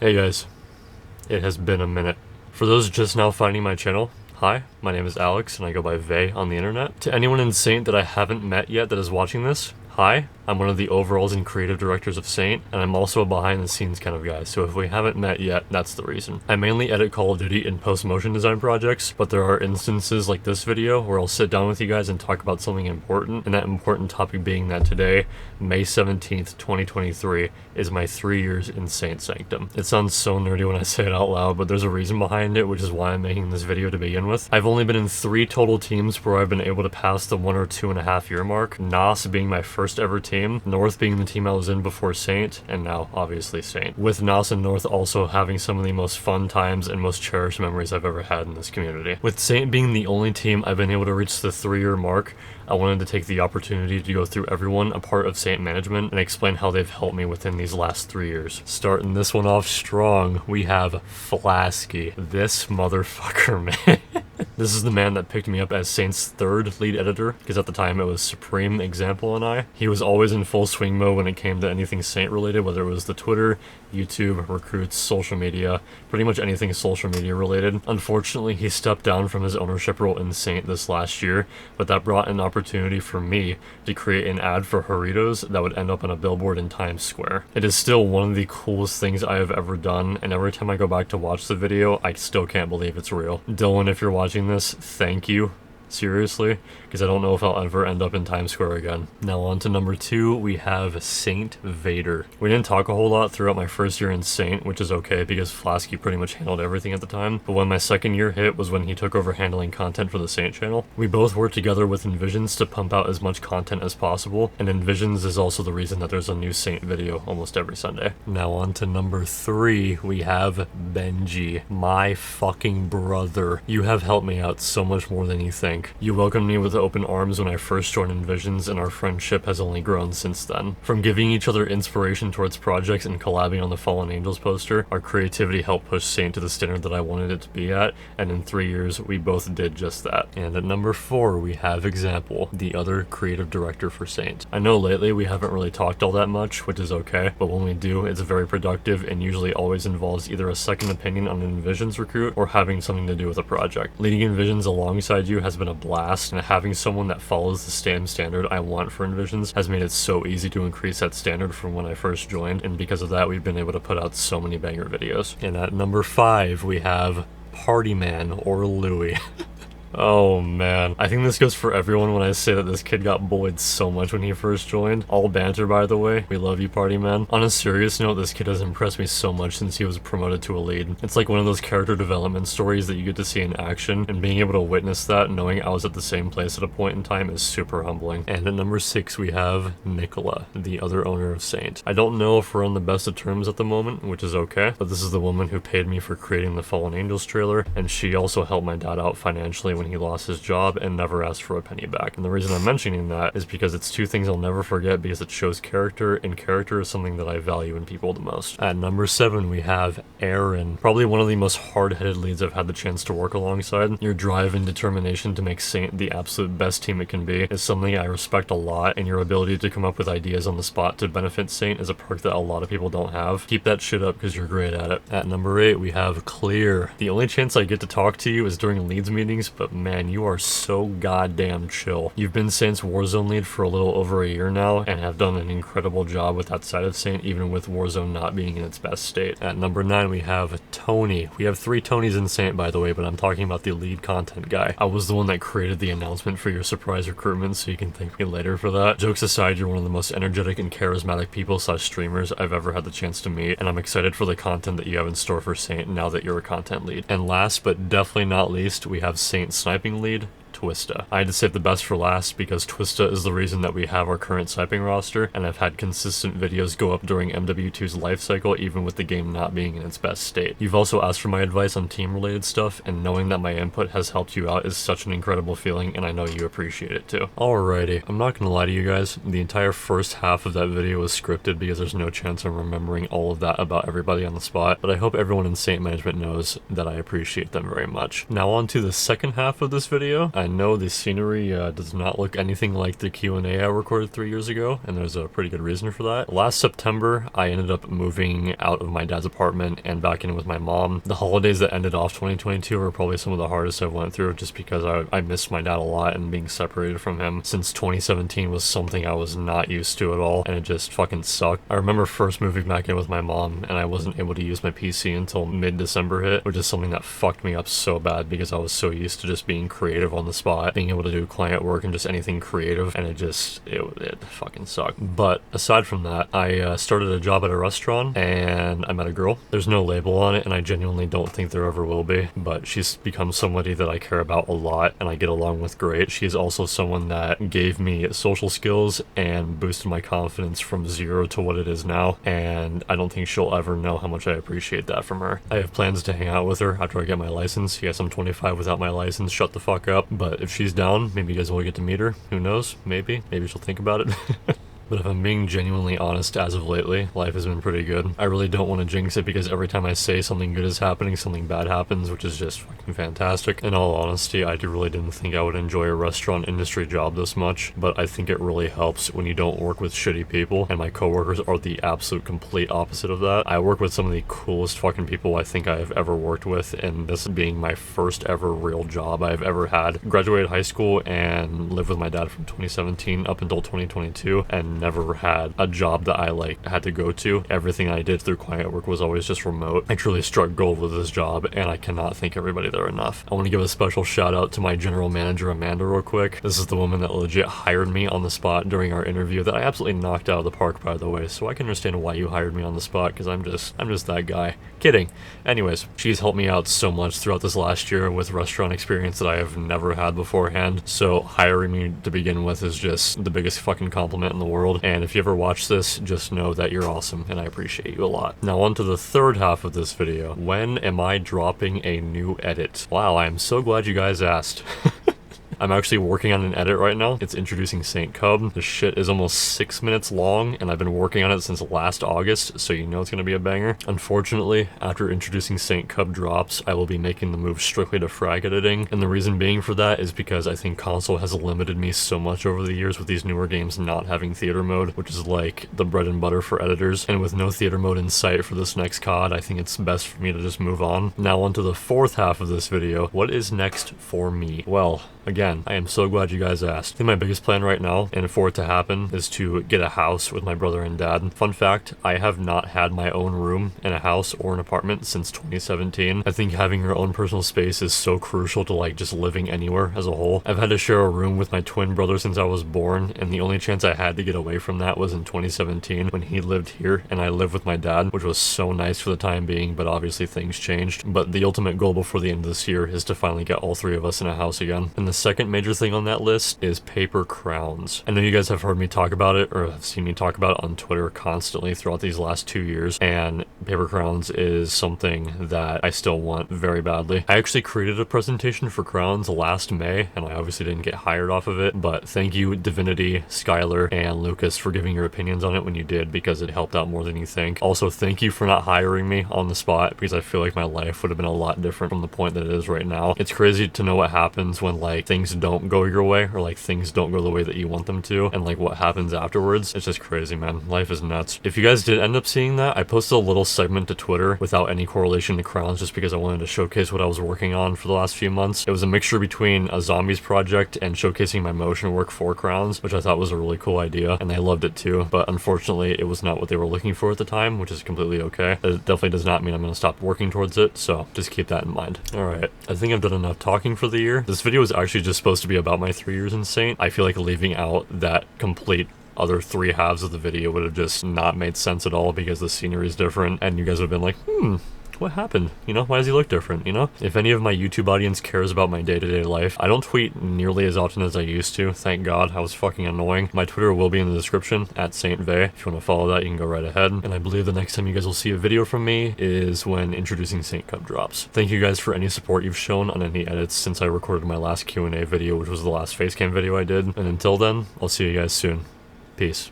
Hey guys, it has been a minute. For those just now finding my channel, hi, my name is Alex and I go by Vay on the internet. To anyone in Saint that I haven't met yet that is watching this, hi, I'm one of the overalls and creative directors of Saint, and I'm also a behind the scenes kind of guy, so if we haven't met yet, that's the reason. I mainly edit Call of Duty and post motion design projects, but there are instances like this video where I'll sit down with you guys and talk about something important, and that important topic being that today, May 17th, 2023, is my 3 years in Saint Sanctum. It sounds so nerdy when I say it out loud, but there's a reason behind it, which is why I'm making this video to begin with. I've only been in 3 total teams where I've been able to pass the 1 or 2.5 year mark, NOS being my first ever team, North being the team I was in before Saint, and now obviously Saint. With NOS and North also having some of the most fun times and most cherished memories I've ever had in this community. With Saint being the only team I've been able to reach the 3 year mark, I wanted to take the opportunity to go through everyone a part of Saint management and explain how they've helped me within these last 3 years. Starting this one off strong, we have Flasky. This motherfucker, man. This is the man that picked me up as Saint's 3rd lead editor, because at the time it was Supreme, Example, and I. He was always in full swing mode when it came to anything Saint related, whether it was the Twitter, YouTube, recruits, social media, pretty much anything social media related. Unfortunately, he stepped down from his ownership role in Saint this last year, but that brought an opportunity for me to create an ad for Doritos that would end up on a billboard in Times Square. It is still one of the coolest things I have ever done, and every time I go back to watch the video, I still can't believe it's real. Dylan, if you're watching this, thank you. Seriously, because I don't know if I'll ever end up in Times Square again. Now on to number 2, we have Saint Vader. We didn't talk a whole lot throughout my first year in Saint, which is okay because Flasky pretty much handled everything at the time, but when my 2nd year hit was when he took over handling content for the Saint channel. We both worked together with Envisions to pump out as much content as possible, and Envisions is also the reason that there's a new Saint video almost every Sunday. Now on to number 3, we have Benji, my fucking brother. You have helped me out so much more than you think. You welcomed me with open arms when I first joined Envisions, and our friendship has only grown since then. From giving each other inspiration towards projects and collabing on the Fallen Angels poster, our creativity helped push Saint to the standard that I wanted it to be at, and in 3 years, we both did just that. And at number 4, we have Example, the other creative director for Saint. I know lately we haven't really talked all that much, which is okay, but when we do, it's very productive and usually always involves either a second opinion on an Envisions recruit or having something to do with a project. Leading Envisions alongside you has been a blast, and having someone that follows the same standard I want for Envisions has made it so easy to increase that standard from when I first joined, and because of that we've been able to put out so many banger videos. And at number 5 we have Party Man, or Louie. Oh man, I think this goes for everyone when I say that this kid got bullied so much when he first joined. All banter, by the way. We love you, Party Man. On a serious note, this kid has impressed me so much since he was promoted to a lead. It's like one of those character development stories that you get to see in action, and being able to witness that knowing I was at the same place at a point in time is super humbling. And at number 6 we have Nicola, the other owner of Saint. I don't know if we're on the best of terms at the moment, which is okay, but this is the woman who paid me for creating the Fallen Angels trailer, and she also helped my dad out financially when he lost his job and never asked for a penny back. And the reason I'm mentioning that is because it's 2 things I'll never forget, because it shows character, and character is something that I value in people the most. At number 7 we have Aaron, probably one of the most hard-headed leads I've had the chance to work alongside. Your drive and determination to make Saint the absolute best team it can be is something I respect a lot, and your ability to come up with ideas on the spot to benefit Saint is a perk that a lot of people don't have. Keep that shit up because you're great at it. At number 8 we have Clear. The only chance I get to talk to you is during leads meetings, but man, you are so goddamn chill. You've been Saint's Warzone lead for a little over a year now, and have done an incredible job with that side of Saint, even with Warzone not being in its best state. At number 9 we have Tony. We have 3 Tonys in Saint, by the way, but I'm talking about the lead content guy. I was the one that created the announcement for your surprise recruitment, so you can thank me later for that. Jokes aside, you're one of the most energetic and charismatic people / streamers I've ever had the chance to meet, and I'm excited for the content that you have in store for Saint now that you're a content lead. And last but definitely not least, we have Saint sniping lead, Twista. I had to save the best for last because Twista is the reason that we have our current sniping roster, and I've had consistent videos go up during MW2's life cycle even with the game not being in its best state. You've also asked for my advice on team related stuff, and knowing that my input has helped you out is such an incredible feeling, and I know you appreciate it too. Alrighty, I'm not gonna lie to you guys, the entire first half of that video was scripted because there's no chance I'm remembering all of that about everybody on the spot, but I hope everyone in Saint Management knows that I appreciate them very much. Now on to the second half of this video. I know the scenery does not look anything like the Q&A I recorded 3 years ago, and there's a pretty good reason for that. Last September, I ended up moving out of my dad's apartment and back in with my mom. The holidays that ended off 2022 were probably some of the hardest I've went through, just because I missed my dad a lot, and being separated from him since 2017 was something I was not used to at all, and it just fucking sucked. I remember first moving back in with my mom, and I wasn't able to use my PC until mid-December hit, which is something that fucked me up so bad because I was so used to just being creative on the spot, being able to do client work and just anything creative, and it fucking sucked. But aside from that, I started a job at a restaurant, and I met a girl. There's no label on it, and I genuinely don't think there ever will be, but she's become somebody that I care about a lot and I get along with great. She's also someone that gave me social skills and boosted my confidence from 0 to what it is now, and I don't think she'll ever know how much I appreciate that from her. I have plans to hang out with her after I get my license. Yes, I'm 25 without my license, shut the fuck up, but if she's down, maybe you guys will get to meet her. Who knows? Maybe she'll think about it. But if I'm being genuinely honest, as of lately, life has been pretty good. I really don't want to jinx it because every time I say something good is happening, something bad happens, which is just fucking fantastic. In all honesty, I really didn't think I would enjoy a restaurant industry job this much, but I think it really helps when you don't work with shitty people, and my coworkers are the absolute complete opposite of that. I work with some of the coolest fucking people I think I have ever worked with, and this being my first ever real job I've ever had. Graduated high school and lived with my dad from 2017 up until 2022, and never had a job that I had to go to. Everything I did through client work was always just remote. I truly struck gold with this job, and I cannot thank everybody there enough. I want to give a special shout out to my general manager Amanda real quick. This is the woman that legit hired me on the spot during our interview that I absolutely knocked out of the park, by the way, so I can understand why you hired me on the spot, because I'm just that guy. Kidding. Anyways, she's helped me out so much throughout this last year with restaurant experience that I have never had beforehand, so hiring me to begin with is just the biggest fucking compliment in the world, and if you ever watch this, just know that you're awesome, and I appreciate you a lot. Now on to the third half of this video. When am I dropping a new edit? Wow, I am so glad you guys asked. I'm actually working on an edit right now. It's introducing St. Cub. The shit is almost 6 minutes long, and I've been working on it since last August, so you know it's gonna be a banger. Unfortunately, after introducing St. Cub drops, I will be making the move strictly to frag editing, and the reason being for that is because I think console has limited me so much over the years with these newer games not having theater mode, which is like the bread and butter for editors, and with no theater mode in sight for this next COD, I think it's best for me to just move on. Now on to the fourth half of this video. What is next for me? Well, again, I am so glad you guys asked. I think my biggest plan right now, and for it to happen, is to get a house with my brother and dad. Fun fact, I have not had my own room in a house or an apartment since 2017. I think having your own personal space is so crucial to just living anywhere as a whole. I've had to share a room with my twin brother since I was born, and the only chance I had to get away from that was in 2017 when he lived here and I lived with my dad, which was so nice for the time being, but obviously things changed. But the ultimate goal before the end of this year is to finally get all three of us in a house again. And the second major thing on that list is paper crowns. I know you guys have heard me talk about it, or have seen me talk about it on Twitter constantly throughout these last 2 years, and paper crowns is something that I still want very badly. I actually created a presentation for crowns last May, and I obviously didn't get hired off of it, but thank you Divinity, Skylar, and Lucas for giving your opinions on it when you did, because it helped out more than you think. Also, thank you for not hiring me on the spot, because I feel like my life would have been a lot different from the point that it is right now. It's crazy to know what happens when things don't go your way, or things don't go the way that you want them to, and what happens afterwards. It's just crazy, man. Life is nuts. If you guys did end up seeing that, I posted a little segment to Twitter without any correlation to crowns, just because I wanted to showcase what I was working on for the last few months. It was a mixture between a zombies project and showcasing my motion work for crowns, which I thought was a really cool idea, and they loved it too, but unfortunately it was not what they were looking for at the time, which is completely okay. It definitely does not mean I'm going to stop working towards it, so just keep that in mind. Alright, I think I've done enough talking for the year. This video is actually just supposed to be about my 3 years in Saint. I feel like leaving out that complete other 3 halves of the video would have just not made sense at all, because the scenery is different, and you guys would have been like, what happened? Why does he look different, If any of my YouTube audience cares about my day-to-day life, I don't tweet nearly as often as I used to. Thank God, I was fucking annoying. My Twitter will be in the description, @SaintVay. If you want to follow that, you can go right ahead. And I believe the next time you guys will see a video from me is when introducing St. Cub drops. Thank you guys for any support you've shown on any edits since I recorded my last Q&A video, which was the last facecam video I did. And until then, I'll see you guys soon. Peace.